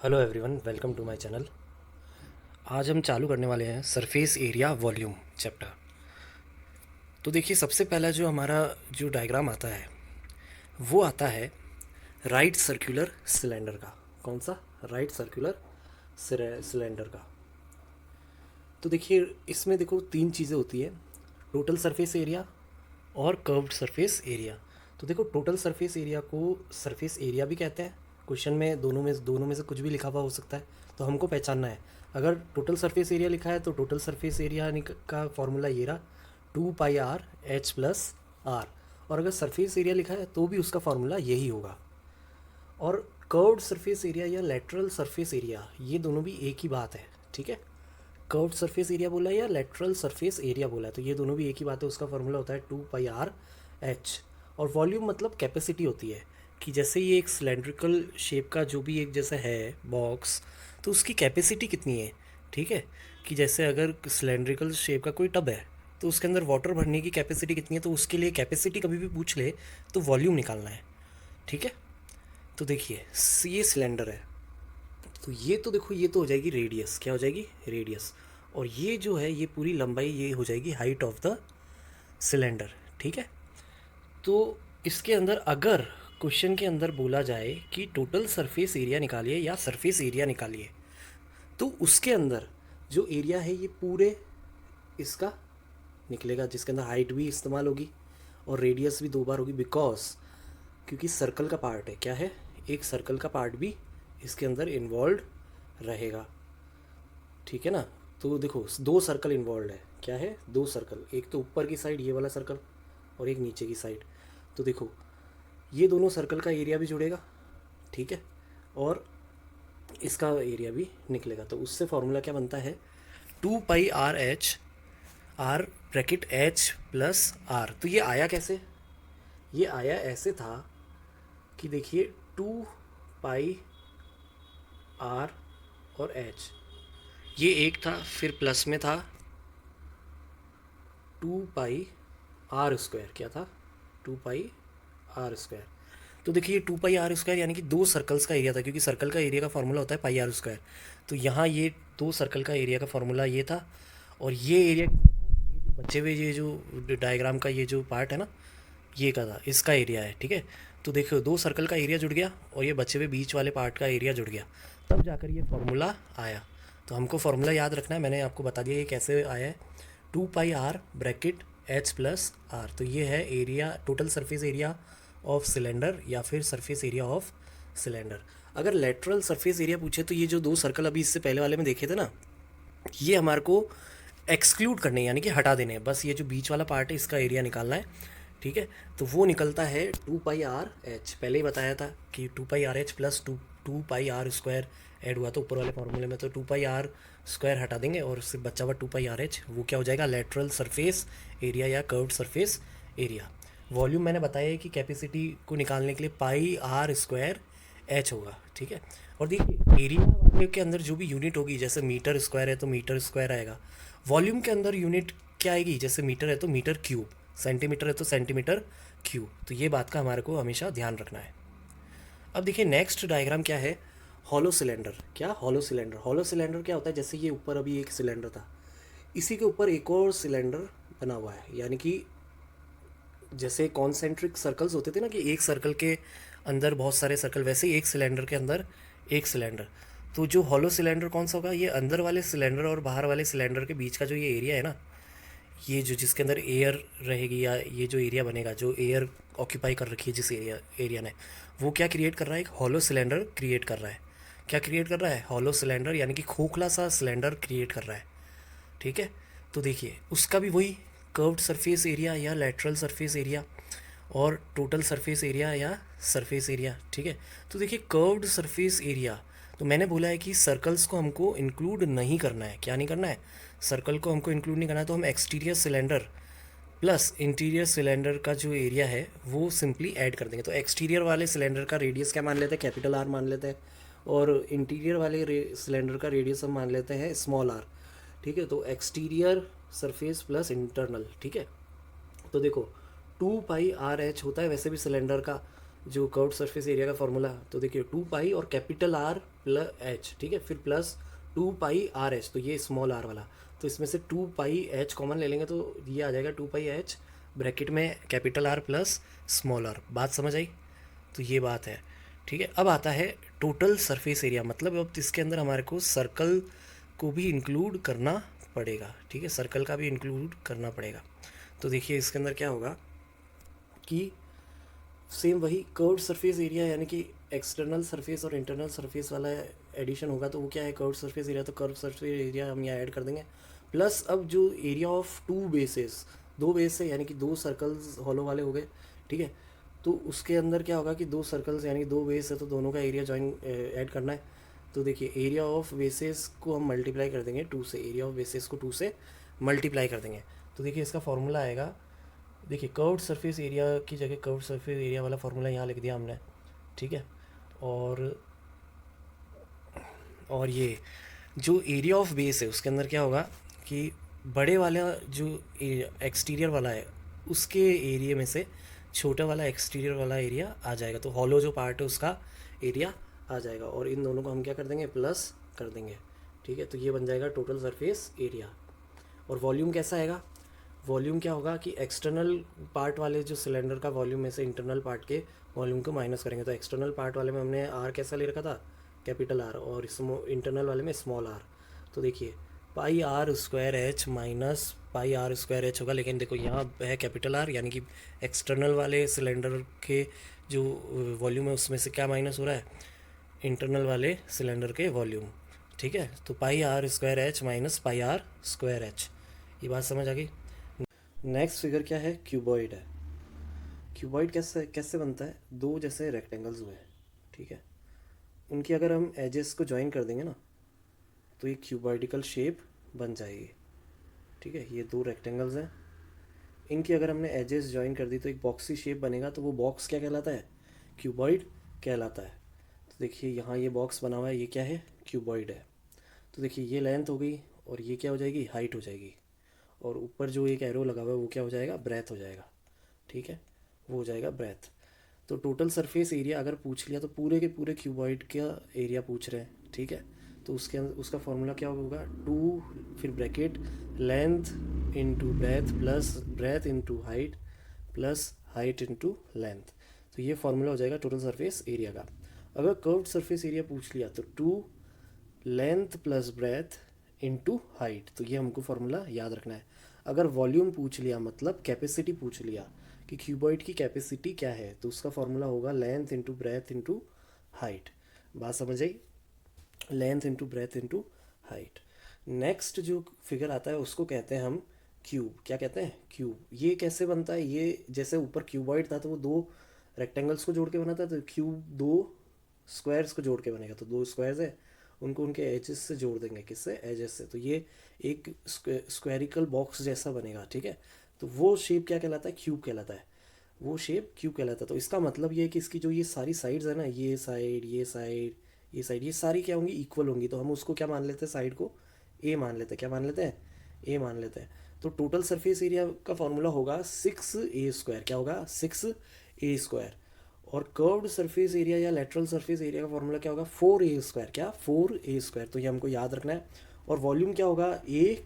Hello everyone, welcome to my channel. आज हम चालू करने वाले हैं सरफेस एरिया वॉल्यूम चैप्टर। तो देखिए, सबसे पहला जो हमारा जो डायग्राम आता है वो आता है राइट सर्कुलर सिलेंडर का। कौन सा? राइट सर्कुलर सिलेंडर का। तो देखिए, इसमें देखो तीन चीज़ें होती है, टोटल सरफेस एरिया और कर्व्ड सरफेस एरिया। तो देखो, टोटल सरफेस एरिया को सरफेस एरिया भी कहते हैं। क्वेश्चन में दोनों में से कुछ भी लिखा हुआ हो सकता है, तो हमको पहचानना है। अगर टोटल सरफेस एरिया लिखा है तो टोटल सरफेस एरिया का फॉर्मूला ये रहा, 2πr/h+r। और अगर सरफेस एरिया लिखा है तो भी उसका फॉर्मूला यही होगा। और कर्व्ड सरफेस एरिया या लेटरल सरफेस एरिया, ये दोनों भी एक ही बात है, ठीक है। कर्व्ड सरफेस एरिया बोला है या लेटरल सरफेस एरिया बोला है, तो ये दोनों भी एक ही बात है। उसका फॉर्मूला होता है 2πr/h। और वॉल्यूम मतलब कैपेसिटी होती है, कि जैसे ये एक सिलेंड्रिकल शेप का जो भी एक जैसा है बॉक्स, तो उसकी कैपेसिटी कितनी है, ठीक है। कि जैसे अगर सिलेंड्रिकल शेप का कोई टब है तो उसके अंदर वाटर भरने की कैपेसिटी कितनी है, तो उसके लिए कैपेसिटी कभी भी पूछ ले तो वॉल्यूम निकालना है, ठीक है। तो देखिए, ये सिलेंडर है, तो ये तो देखो, ये तो हो जाएगी रेडियस। क्या हो जाएगी? रेडियस। और ये जो है, ये पूरी लंबाई, ये हो जाएगी हाइट ऑफ द सिलेंडर, ठीक है। तो इसके अंदर अगर क्वेश्चन के अंदर बोला जाए कि टोटल सरफेस एरिया निकालिए या सरफेस एरिया निकालिए, तो उसके अंदर जो एरिया है ये पूरे इसका निकलेगा, जिसके अंदर हाइट भी इस्तेमाल होगी और रेडियस भी दो बार होगी, बिकॉज क्योंकि सर्कल का पार्ट है। क्या है? एक सर्कल का पार्ट भी इसके अंदर इन्वॉल्व रहेगा, ठीक है ना। तो देखो, दो सर्कल इन्वॉल्व है। क्या है? दो सर्कल, एक तो ऊपर की साइड ये वाला सर्कल और एक नीचे की साइड। तो देखो, ये दोनों सर्कल का एरिया भी जुड़ेगा, ठीक है, और इसका एरिया भी निकलेगा। तो उससे फॉर्मूला क्या बनता है? 2πr/h, are bracket h+r। तो ये आया कैसे? ये आया ऐसे था कि देखिए, 2πr और h, ये एक था, फिर प्लस में था 2πr²। क्या था? 2πr²। तो देखिए, 2πr², यानी कि दो सर्कल्स का एरिया था, क्योंकि सर्कल का एरिया का फार्मूला होता है πr²। तो यहाँ ये दो सर्कल का एरिया का फार्मूला ये था। और ये एरिया बचे हुए, ये जो डायग्राम का ये जो पार्ट है ना, ये का था, इसका एरिया है, ठीक है। तो देखो, दो सर्कल का एरिया जुड़ गया और ये बचे हुए बीच वाले पार्ट का एरिया जुड़ गया, तब जाकर ये फार्मूला आया। तो हमको फार्मूला याद रखना है, मैंने आपको बता दिया ये कैसे आया है। 2πr bracket h+r। तो ये है area, total surface area of cylinder या फिर सरफेस एरिया ऑफ सिलेंडर। अगर लेटरल सरफेस एरिया पूछे तो ये जो दो सर्कल अभी इससे पहले वाले में देखे थे ना, ये हमारे को एक्सक्लूड करने, यानी कि हटा देने हैं। बस ये जो बीच वाला पार्ट है इसका एरिया निकालना है, ठीक है। तो वो निकलता है 2πr/h। पहले ही बताया था कि 2πr/h प्लस 2πr² ऐड हुआ, तो ऊपर वाले फॉर्मूले में तो 2πr² हटा देंगे और सिर्फ बचा हुआ 2πr/h, वो क्या हो जाएगा? लेटरल सरफेस एरिया या कर्व्ड सरफेस एरिया। वॉल्यूम मैंने बताया है कि कैपेसिटी को निकालने के लिए πr²h होगा, ठीक है। और देखिए, एरिया के अंदर जो भी यूनिट होगी, जैसे मीटर स्क्वायर है तो मीटर स्क्वायर आएगा। वॉल्यूम के अंदर यूनिट क्या आएगी? जैसे मीटर है तो मीटर क्यूब, सेंटीमीटर है तो सेंटीमीटर क्यूब। तो ये बात का हमारे को हमेशा ध्यान रखना है। अब देखिए, नेक्स्ट डायग्राम क्या है? Hollow cylinder. क्या? Hollow cylinder. हॉलो सिलेंडर क्या होता है? जैसे ये ऊपर अभी एक सिलेंडर था, इसी के ऊपर एक और सिलेंडर बना हुआ है, यानी कि जैसे कॉन्सेंट्रिक सर्कल्स होते थे ना, कि एक सर्कल के अंदर बहुत सारे सर्कल, वैसे ही एक सिलेंडर के अंदर एक सिलेंडर। तो जो हॉलो सिलेंडर कौन सा होगा? ये अंदर वाले सिलेंडर और बाहर वाले सिलेंडर के बीच का जो ये एरिया है ना, ये जो जिसके अंदर एयर रहेगी, या ये जो एरिया बनेगा, जो एयर ऑक्यूपाई कर रखी है जिस एरिया एरिया ने, वो क्या क्रिएट कर रहा है? एक हॉलो सिलेंडर क्रिएट कर रहा है। क्या क्रिएट कर रहा है? हॉलो सिलेंडर, यानी कि खोखला सा सिलेंडर क्रिएट कर रहा है, ठीक है। तो देखिए, उसका भी वही कर्व्ड सरफेस एरिया या लेटरल सरफेस एरिया और टोटल सरफेस एरिया या सरफेस एरिया, ठीक है। तो देखिए, कर्व्ड सरफेस एरिया, तो मैंने बोला है कि सर्कल्स को हमको इंक्लूड नहीं करना है। क्या नहीं करना है? सर्कल को हमको इंक्लूड नहीं करना है। तो हम exterior cylinder plus interior cylinder का जो एरिया है वो सिंपली ऐड कर देंगे। तो एक्सटीरियर वाले सिलेंडर का रेडियस क्या मान लेते हैं? कैपिटल आर मान लेते हैं। और इंटीरियर वाले सिलेंडर का रेडियस हम मान लेते हैं स्मॉल आर, ठीक है। तो एक्सटीरियर सरफेस प्लस इंटरनल, ठीक है। तो देखो, 2πr/h होता है वैसे भी सिलेंडर का जो कर्व्ड सरफेस एरिया का फॉर्मूला, तो देखिए 2 पाई और कैपिटल आर प्लस एच, ठीक है, फिर प्लस 2 पाई आर एच, तो ये स्मॉल आर वाला, तो इसमें से 2 पाई एच कॉमन ले लेंगे तो ये आ जाएगा 2 पाई एच ब्रैकेट में capital R plus small R. बात समझ आई? तो ये बात है, ठीक है। अब आता है टोटल सरफेस एरिया, मतलब अब इसके अंदर हमारे को सर्कल को भी इंक्लूड करना पड़ेगा, ठीक है, सर्कल का भी इंक्लूड करना पड़ेगा। तो देखिए इसके अंदर क्या होगा कि सेम वही कर्व्ड सरफेस एरिया, यानी कि एक्सटर्नल सरफेस और इंटरनल सरफेस वाला एडिशन होगा, तो वो क्या है, कर्व्ड सरफेस एरिया, तो कर्व्ड सरफेस एरिया हम यहाँ ऐड कर देंगे, प्लस अब जो एरिया ऑफ 2 बेसेस, 2 बेस है यानी कि 2 सर्कल्स हॉलो वाले हो गए, ठीक है। तो उसके अंदर क्या होगा कि 2 सर्कल्स यानी कि 2 बेस है, तो दोनों का एरिया ज्वाइन ऐड करना है। तो देखिए एरिया ऑफ बेसेस को हम मल्टीप्लाई कर देंगे 2 से, एरिया ऑफ बेसेस को 2 से मल्टीप्लाई कर देंगे। तो देखिए इसका फॉर्मूला आएगा, देखिए कर्व्ड सरफेस एरिया की जगह कर्व्ड सरफेस एरिया वाला फार्मूला यहाँ लिख दिया हमने, ठीक है। और ये जो एरिया ऑफ बेस है उसके अंदर क्या होगा कि बड़े वाला जो एक्सटीरियर वाला है उसके एरिया में से छोटा वाला एक्सटीरियर वाला एरिया आ जाएगा, तो हॉलो जो पार्ट है उसका एरिया आ जाएगा, और इन दोनों को हम क्या कर देंगे, प्लस कर देंगे, ठीक है। तो ये बन जाएगा टोटल सरफेस एरिया। और वॉल्यूम कैसा आएगा, वॉल्यूम क्या होगा कि एक्सटर्नल पार्ट वाले जो सिलेंडर का वॉल्यूम में से इंटरनल पार्ट के वॉल्यूम को माइनस करेंगे, तो एक्सटर्नल पार्ट वाले में हमने आर कैसा ले रखा था, कैपिटल आर, और इंटरनल वाले में स्मॉल आर। तो देखिए pi r² h minus pi r² h होगा, लेकिन देखो यहाँ है कैपिटल आर, यानी कि एक्सटर्नल वाले सिलेंडर के जो वॉल्यूम है उसमें से क्या माइनस हो रहा है, इंटरनल वाले सिलेंडर के वॉल्यूम, ठीक है। तो पाई r² h माइनस पाई r²h, ये बात समझ आ गई। नेक्स्ट फिगर क्या है, क्यूबॉइड है। क्यूबॉइड कैसे कैसे बनता है, दो जैसे रेक्टेंगल्स हुए हैं, ठीक है, उनकी अगर हम एजेस को ज्वाइन कर देंगे ना तो ये क्यूबॉइडिकल शेप बन जाएगी, ठीक है। ये दो रेक्टेंगल्स हैं, इनकी अगर हमने एजेस ज्वाइन कर दी तो एक बॉक्सी शेप बनेगा, तो वो बॉक्स क्या कहलाता है, क्यूबॉइड कहलाता है। तो देखिए यहाँ ये बॉक्स बना हुआ है, ये क्या है, क्यूबॉइड है। तो देखिए ये लेंथ हो गई, और ये क्या हो जाएगी, हाइट हो जाएगी, और ऊपर जो एक एरो लगा हुआ है वो क्या हो जाएगा, ब्रेथ हो जाएगा, ठीक है, वो हो जाएगा ब्रेथ। तो टोटल सरफेस एरिया अगर पूछ लिया तो पूरे के पूरे क्यूबॉइड का एरिया पूछ रहे हैं, ठीक है। तो उसके अंदर उसका फॉर्मूला क्या होगा, 2 फिर bracket length into breadth plus breadth into height plus height into length. तो ये फॉर्मूला हो जाएगा टोटल सरफेस एरिया का। अगर कर्व्ड सरफेस एरिया पूछ लिया तो 2 length plus breadth into height, तो ये हमको फॉर्मूला याद रखना है। अगर वॉल्यूम पूछ लिया, मतलब कैपेसिटी पूछ लिया कि क्यूबॉइड की कैपेसिटी क्या है, तो उसका फॉर्मूला होगा length into breadth into height. बात समझ आई, length into breadth into height. Next जो फिगर आता है उसको कहते हैं हम क्यूब। क्या कहते हैं, क्यूब। ये कैसे बनता है, ये जैसे ऊपर क्यूबॉइड था तो वो दो रेक्टेंगल्स को जोड़ के बना था, तो क्यूब दो स्क्वायर्स को जोड़ के बनेगा, तो दो स्क्वायर्स है उनको उनके एजेस से जोड़ देंगे, किससे, एजेस से, तो ये एक स्क्वेरिकल बॉक्स जैसा बनेगा, ठीक है। तो वो शेप क्या कहलाता है, क्यूब कहलाता है, वो शेप क्यूब कहलाता है। तो इसका मतलब ये है कि इसकी जो ये सारी साइड्स है ना, ये साइड ये साइड ये साइड, ये सारी क्या होंगी, इक्वल होंगी, तो हम उसको क्या मान लेते हैं, साइड को ए मान लेते हैं, क्या मान लेते हैं, ए मान लेते हैं। तो टोटल सरफेस एरिया का फॉर्मूला होगा 6a², क्या होगा, 6a²। और कर्व्ड सरफेस एरिया या लेटरल सरफेस एरिया का फॉर्मूला क्या होगा, 4a², क्या, 4a²। तो ये हमको याद रखना है। और वॉल्यूम क्या होगा, ए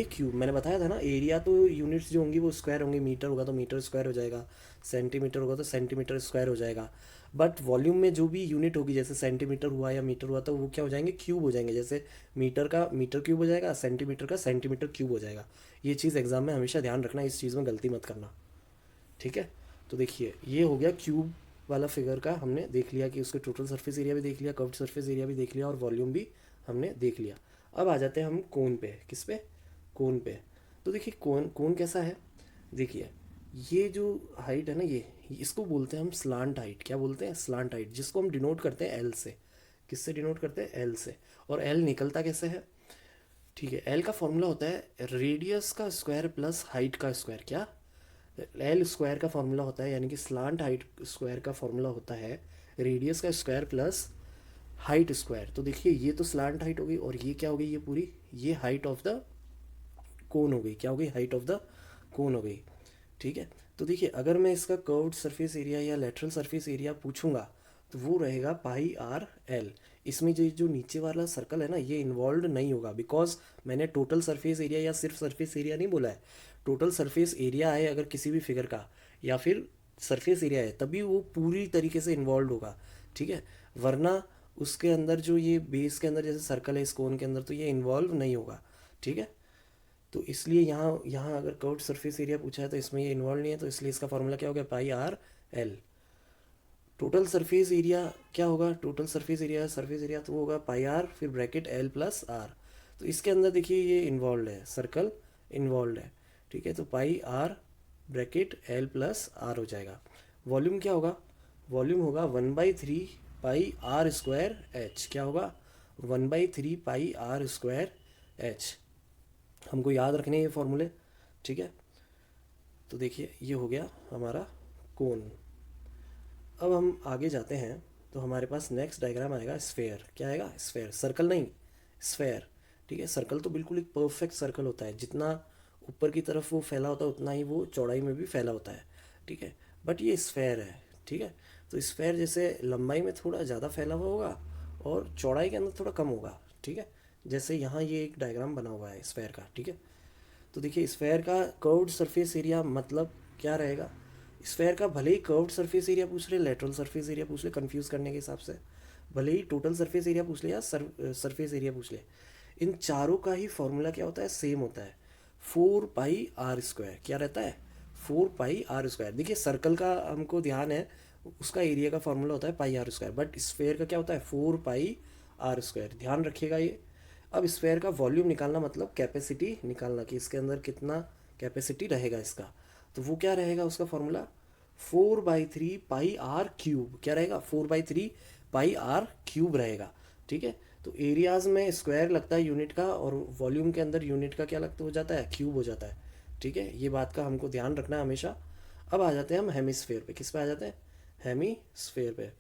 क्यूब मैंने बताया था ना, एरिया तो यूनिट्स जो होंगी वो स्क्वायर होंगी, मीटर होगा तो मीटर स्क्वायर हो जाएगा, सेंटीमीटर होगा तो सेंटीमीटर स्क्वायर हो जाएगा। बट वॉल्यूम में जो भी यूनिट होगी, जैसे सेंटीमीटर हुआ या मीटर हुआ, तो वो क्या हो जाएंगे, क्यूब हो जाएंगे। जैसे मीटर का मीटर क्यूब हो जाएगा, सेंटीमीटर का सेंटीमीटर क्यूब हो जाएगा। ये चीज़ एग्जाम में हमेशा ध्यान रखना, इस चीज़ में गलती मत करना, ठीक है। तो देखिए ये हो गया क्यूब वाला फिगर का, हमने देख लिया कि उसके टोटल सरफेस एरिया भी देख लिया, कर्व्ड सरफेस एरिया भी देख लिया, और वॉल्यूम भी हमने देख लिया। अब आ जाते हैं हम कोन पे, किस पे, कोन पे। तो देखिए कोन कोन कैसा है, देखिए ये जो हाइट है ना, ये इसको बोलते हैं हम स्लांट हाइट। क्या बोलते हैं, स्लांट हाइट, जिसको हम डिनोट करते हैं एल से। किससे डिनोट करते हैं, एल से। और एल निकलता कैसे है, ठीक है, एल का फॉर्मूला होता है रेडियस का स्क्वायर प्लस हाइट का स्क्वायर। क्या, एल स्क्वायर का फॉर्मूला होता है, यानी कि स्लांट हाइट स्क्वायर का फॉर्मूला होता है रेडियस का स्क्वायर प्लस हाइट स्क्वायर। तो देखिए ये तो स्लांट हाइट हो गई, और ये क्या हो गई, ये पूरी ये हाइट ऑफ द कोन हो गई, क्या हो गई, हाइट ऑफ द कोन हो गई, ठीक है। तो देखिए अगर मैं इसका कर्व्ड सरफेस एरिया या लेटरल सरफेस एरिया पूछूंगा तो वो रहेगा पाई आर एल। इसमें जो जो नीचे वाला सर्कल है ना ये इन्वॉल्व नहीं होगा, बिकॉज मैंने टोटल सरफेस एरिया या सिर्फ सरफेस एरिया नहीं बोला है। टोटल सरफेस एरिया है अगर किसी भी फिगर का, या फिर सरफेस एरिया है, तभी वो पूरी तरीके से इन्वॉल्व होगा। ठीक है, वरना उसके अंदर जो ये बेस के अंदर जैसे सर्कल है इस कोन के अंदर, तो ये इन्वॉल्व नहीं होगा। ठीक है, तो इसलिए यहाँ यहाँ अगर कर्व्ड सरफेस एरिया पूछा है तो इसमें ये इन्वॉल्व नहीं है, तो इसलिए इसका फॉर्मूला क्या हो गया, pi r l. Total surface area क्या होगा, टोटल सरफेस एरिया तो वो होगा पाई आर फिर ब्रैकेट एल प्लस आर। तो इसके अंदर देखिए ये इन्वॉल्व है, सर्कल इन्वॉल्व है। ठीक है, तो pi r bracket l plus r हो जाएगा। वॉल्यूम क्या होगा, वॉल्यूम होगा 1/3 पाई आर स्क्वायर एच। क्या होगा, 1/3 पाई आर स्क्वायर एच। हमको याद रखने हैं ये फॉर्मूले। ठीक है, तो देखिए ये हो गया हमारा कोन। अब हम आगे जाते हैं तो हमारे पास नेक्स्ट डायग्राम आएगा स्फेयर। क्या आएगा, स्फेयर, सर्कल नहीं, स्फेयर। ठीक है, सर्कल तो बिल्कुल एक परफेक्ट सर्कल होता है, जितना ऊपर की तरफ वो फैला होता है उतना ही वो चौड़ाई में भी फैला होता है। ठीक है, बट ये स्फेयर है। ठीक है, तो स्फेयर जैसे लंबाई में थोड़ा ज़्यादा फैला हुआ होगा और चौड़ाई के अंदर थोड़ा कम होगा। ठीक है, जैसे यहाँ ये एक डायग्राम बना हुआ है स्फेयर का। ठीक है, तो देखिए स्फेयर का कर्व्ड सरफेस एरिया मतलब क्या रहेगा, स्फेयर का भले ही कर्व्ड सरफेस एरिया पूछ ले, लेटरल सरफेस एरिया पूछ ले, कंफ्यूज करने के हिसाब से, भले ही टोटल सरफेस एरिया पूछ ले या सरफेस एरिया पूछ ले, इन चारों का ही फॉर्मूला क्या होता है, सेम होता है, 4 पाई आर स्क्वायर। क्या रहता है, 4 पाई आर स्क्वायर। देखिए सर्कल का हमको ध्यान है, उसका एरिया का फॉर्मूला होता है पाई आर स्क्वायर, बट स्फेयर का क्या होता है, 4 पाई आर स्क्वायर। ध्यान रखिएगा ये। अब स्फेयर का वॉल्यूम निकालना मतलब कैपेसिटी निकालना कि इसके अंदर कितना कैपेसिटी रहेगा इसका, तो वो क्या रहेगा उसका फॉर्मूला, 4/3 पाई आर क्यूब। क्या रहेगा, 4/3 पाई आर क्यूब रहेगा। ठीक है, तो एरियाज में स्क्वायर लगता है यूनिट का, और वॉल्यूम के अंदर यूनिट का क्या लगता हो जाता है, क्यूब हो जाता है। ठीक है, ये बात का हमको ध्यान रखना है हमेशा। अब आ जाते हैं हम हेमिस्फेयर पे। किस पे आ जाते हैं, हेमिस्फेयर पे।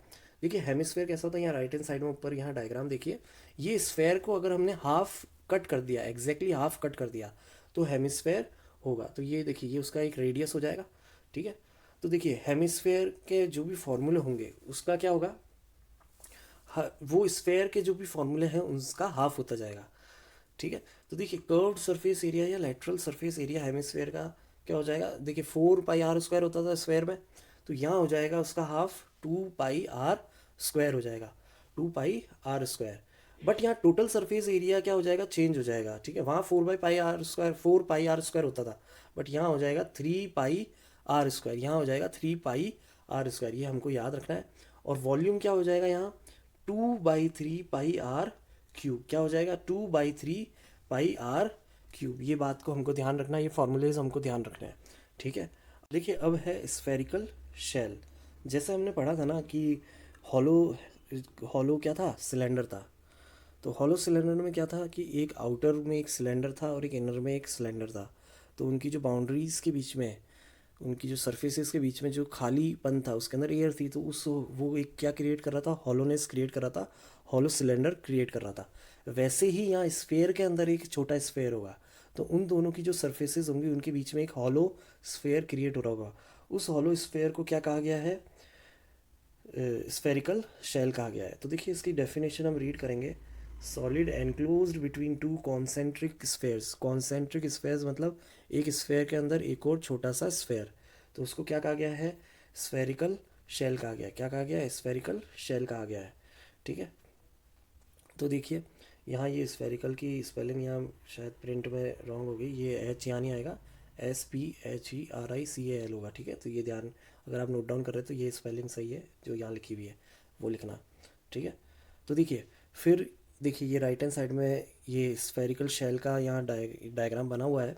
देखिए हेमिस्फेयर कैसा होता है, यहाँ राइट हैंड साइड में ऊपर यहाँ डायग्राम देखिए, ये स्फेयर को अगर हमने हाफ कट कर दिया, एग्जैक्टली हाफ कट कर दिया, तो हेमिस्फेयर होगा। तो ये देखिए ये उसका एक रेडियस हो जाएगा। ठीक है, तो देखिए हेमिस्फेयर के जो भी फॉर्मूले होंगे उसका क्या होगा, वो स्फेयर के जो भी फॉर्मूले हैं उसका हाफ होता जाएगा। ठीक है, तो देखिए कर्व्ड सरफेस एरिया या लेटरल सरफेस एरिया हेमिस्फेयर का क्या हो जाएगा, देखिए 4 पाई आर स्क्वायर होता था स्क्वायर में, तो यहाँ हो जाएगा उसका हाफ, 2 पाई आर स्क्वायर हो जाएगा, 2 पाई आर स्क्वायर। बट यहाँ टोटल सरफेस एरिया क्या हो जाएगा, चेंज हो जाएगा। ठीक है, वहाँ 4/पाई r square, 4 pi r square होता था, बट यहाँ हो जाएगा 3 पाई आर स्क्वायर। यहाँ हो जाएगा 3 पाई आर स्क्वायर, ये हमको याद रखना है। और वॉल्यूम क्या हो जाएगा यहाँ, 2/3 पाई आर क्यूब। क्या हो जाएगा, 2/3 पाई आर क्यूब। ये बात को हमको ध्यान रखना है, ये फॉर्मूलेज हमको ध्यान रखना है। ठीक है, देखिए अब है स्फेरिकल शेल। जैसे हमने पढ़ा था ना कि हॉलो, हॉलो क्या था, सिलेंडर था। तो हॉलो सिलेंडर में क्या था कि एक आउटर में एक सिलेंडर था और एक इनर में एक सिलेंडर था। तो उनकी जो बाउंड्रीज़ के बीच में, उनकी जो सरफेसेस के बीच में जो खालीपन था उसके अंदर एयर थी, तो उस वो एक क्या क्रिएट कर रहा था, हॉलोनेस क्रिएट कर रहा था, हॉलो सिलेंडर क्रिएट कर रहा था। वैसे ही यहाँ स्फेयर के अंदर एक छोटा स्फेयर होगा, तो उन दोनों की जो सरफेसेस होंगी उनके बीच में एक हॉलो स्फेयर क्रिएट हो रहा होगा। उस हॉलो स्फेयर को क्या कहा गया है, स्फेरिकल शेल कहा गया है। तो देखिए इसकी डेफिनेशन हम रीड करेंगे, solid enclosed between two concentric spheres. Concentric spheres मतलब एक स्फेयर के अंदर एक और छोटा सा स्फेयर, तो उसको क्या कहा गया है, स्फेरिकल शेल कहा गया है। क्या कहा गया है, स्फेरिकल शेल कहा गया है। ठीक है, तो देखिए यहाँ ये स्फेरिकल की स्पेलिंग यहाँ शायद प्रिंट में रॉन्ग हो गई, ये एच यहाँ नहीं आएगा, SPHERICAL होगा। ठीक है, तो ये ध्यान, अगर आप नोट डाउन कर रहे हो तो ये स्पेलिंग सही है जो यहाँ लिखी हुई है वो लिखना। ठीक है, तो देखिए फिर देखिए ये राइट हैंड साइड में ये स्फेरिकल शेल का यहाँ डायग्राम बना हुआ है।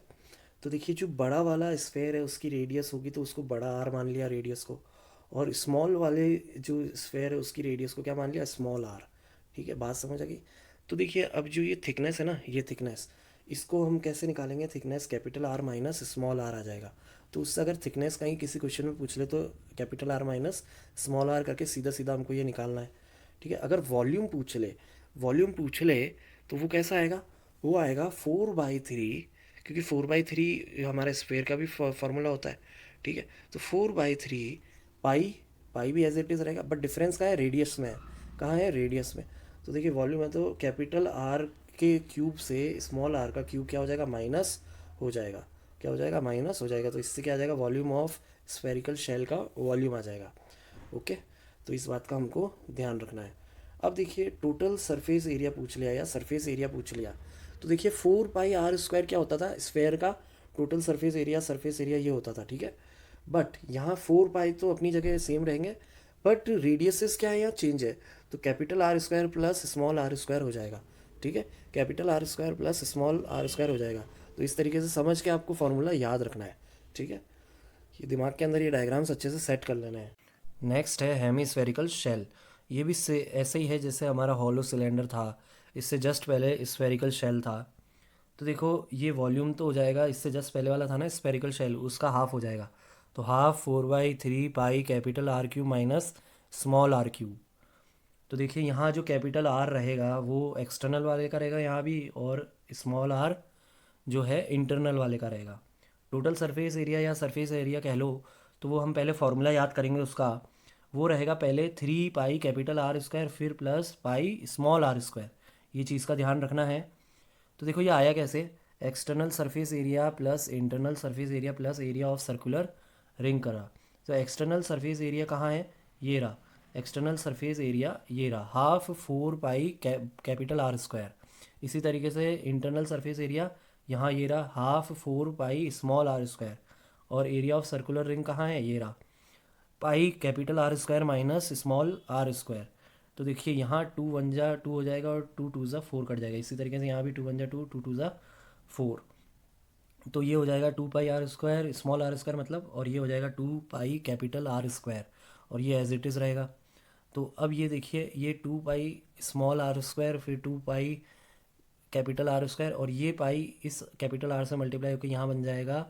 तो देखिए जो बड़ा वाला स्फेयर है उसकी रेडियस होगी तो उसको बड़ा आर मान लिया रेडियस को, और स्मॉल वाले जो स्फेयर है उसकी रेडियस को क्या मान लिया, स्मॉल आर। ठीक है, बात समझ आ गई। तो देखिए अब जो ये थिकनेस है ना, ये थिकनेस, इसको हम कैसे निकालेंगे, thickness capital are minus small r आ जाएगा। तो उससे अगर थिकनेस कहीं किसी क्वेश्चन में पूछ ले तो capital are minus small R करके सीधा सीधा हमको ये निकालना है। ठीक है, अगर वॉल्यूम पूछ ले, वॉल्यूम पूछ ले तो वो कैसा आएगा, वो आएगा 4/3, क्योंकि 4/3 हमारे स्फेयर का भी फॉर्मूला होता है। ठीक है। तो 4/3 पाई, पाई भी एज इट इज़ रहेगा, बट डिफरेंस कहाँ है, रेडियस में है। कहाँ है, रेडियस में। तो देखिए वॉल्यूम है तो कैपिटल आर के क्यूब से स्मॉल आर का क्यूब क्या हो जाएगा, माइनस हो जाएगा। क्या हो जाएगा, माइनस हो जाएगा। तो इससे क्या आ जाएगा, वॉल्यूम ऑफ स्फेरिकल शेल का वॉल्यूम आ जाएगा। ओके, तो इस बात का हमको ध्यान रखना है। अब देखिए टोटल सरफेस एरिया पूछ लिया या सरफेस एरिया पूछ लिया, तो देखिए 4πr² क्या होता था, स्फेयर का टोटल सरफेस एरिया ये होता था, ठीक है। बट यहाँ 4π तो अपनी जगह सेम रहेंगे, बट रेडियसेस क्या है, यहाँ चेंज है। तो capital R square plus small are square हो जाएगा, ठीक है। Capital R square plus small are square हो जाएगा। तो इस तरीके से समझ के आपको फॉर्मूला याद रखना है, ठीक है। ये दिमाग के अंदर ये डायग्राम्स अच्छे से सेट कर लेना है। नेक्स्ट है हेमीस्फेरिकल शेल। ये भी से ऐसे ही है जैसे हमारा हॉलो सिलेंडर था, इससे जस्ट पहले स्फेरिकल शेल था। तो देखो ये वॉल्यूम तो हो जाएगा, इससे जस्ट पहले वाला था ना स्फेरिकल शेल, उसका हाफ हो जाएगा। तो half 4/3 pi capital R cube minus small R cube. तो देखिए यहाँ जो कैपिटल आर रहेगा वो एक्सटर्नल वाले का रहेगा यहाँ भी, और स्मॉल आर जो है इंटरनल वाले का रहेगा। टोटल सरफेस एरिया या सरफेस एरिया कह लो, तो वो हम पहले फॉर्मूला याद करेंगे उसका। वो रहेगा पहले 3 पाई कैपिटल आर स्क्वायर फिर plus pi small are square. ये चीज़ का ध्यान रखना है। तो देखो ये आया कैसे, external surface area plus internal surface area plus area of circular ring करा। तो एक्सटर्नल सरफेस एरिया कहाँ है, ये रहा। एक्सटर्नल सरफेस एरिया ये रहा, half 4 pi capital R square. इसी तरीके से इंटरनल सरफेस एरिया यहाँ ये रहा, half 4 pi small are square. और एरिया ऑफ सर्कुलर रिंग कहाँ है, ये रहा, pi capital R square minus small are square. तो देखिए यहाँ 2 1 जा 2 हो जाएगा और 2 2 जा 4 कट जाएगा। इसी तरीके से यहाँ भी 2 1 जा 2 2 2 जा 4। तो ये हो जाएगा 2 pi r square small are square मतलब, और ये हो जाएगा 2 पाई कैपिटल आर स्क्वायर, और ये एज इट इज़ रहेगा। तो अब ये देखिए ये 2 पाई स्मॉल आर स्क्वायर फिर 2 पाई कैपिटल आर स्क्वायर, और ये पाई इस कैपिटल आर से मल्टीप्लाई होकर यहाँ बन जाएगा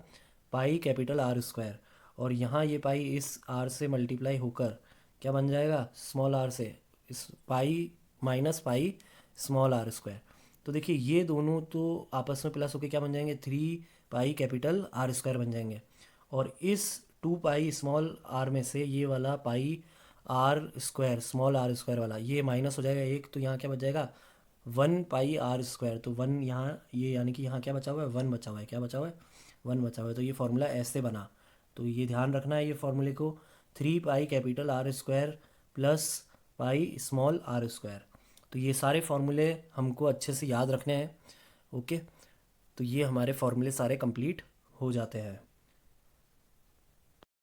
पाई कैपिटल आर स्क्वायर। और यहाँ ये पाई इस आर से मल्टीप्लाई होकर क्या बन जाएगा, स्मॉल आर से इस pi minus pi small are square. तो देखिए ये दोनों तो आपस में प्लस होकर क्या बन जाएंगे, 3 पाई कैपिटल आर स्क्वायर बन जाएंगे। और इस 2 पाई स्मॉल आर में से ये वाला pi r square small are square वाला ये माइनस हो जाएगा एक, तो यहाँ क्या बच जाएगा, 1 पाई आर स्क्वायर। तो 1 यहाँ ये यानी कि यहाँ क्या बचा हुआ है, 1 बचा हुआ है। क्या बचा हुआ है, 1 बचा हुआ है। तो ये फार्मूला ऐसे बना। तो ये ध्यान रखना है ये फार्मूले को, 3 pi capital R square plus pi small are square. तो ये सारे फार्मूले हमको अच्छे से याद रखने हैं। ओके, तो ये हमारे फार्मूले सारे कंप्लीट हो जाते हैं।